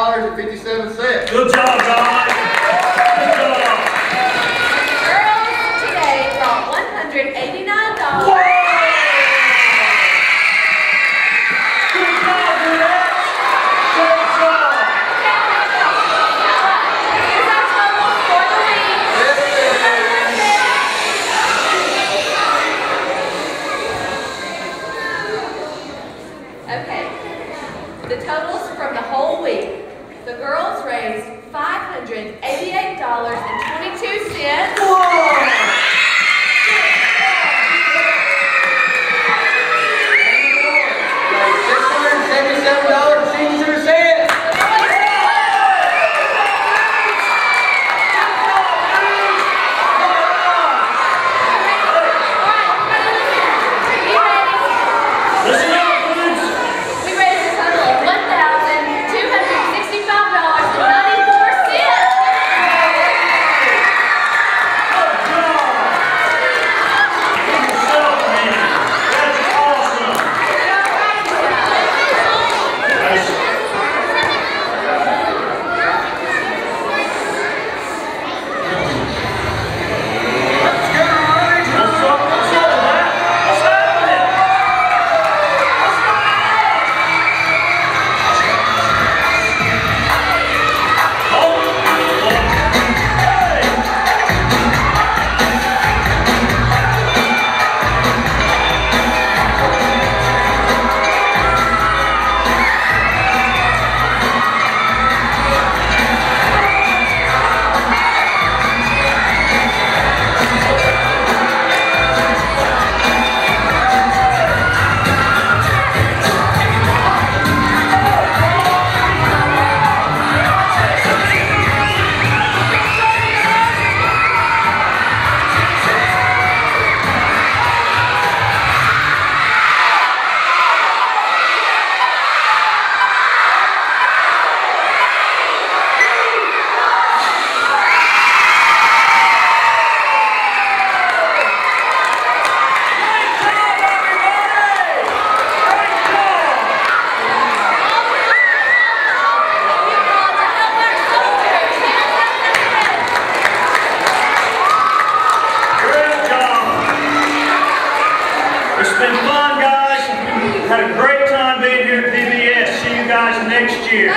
$1,059.57. Good job, guys. Good job. Girls today brought $189. Whoa! Good job, Jeanette. Great job. Here's our totals for the week. Okay, the totals from the whole week. The girls raised $588.22. Whoa! $677.62. Listen up, dudes. We raised a total of $1,265.94. Good job. Good job, man. That's awesome. What's up with that? What's happening? It's been fun, guys. Had a great time being here at PBS. See you guys next year.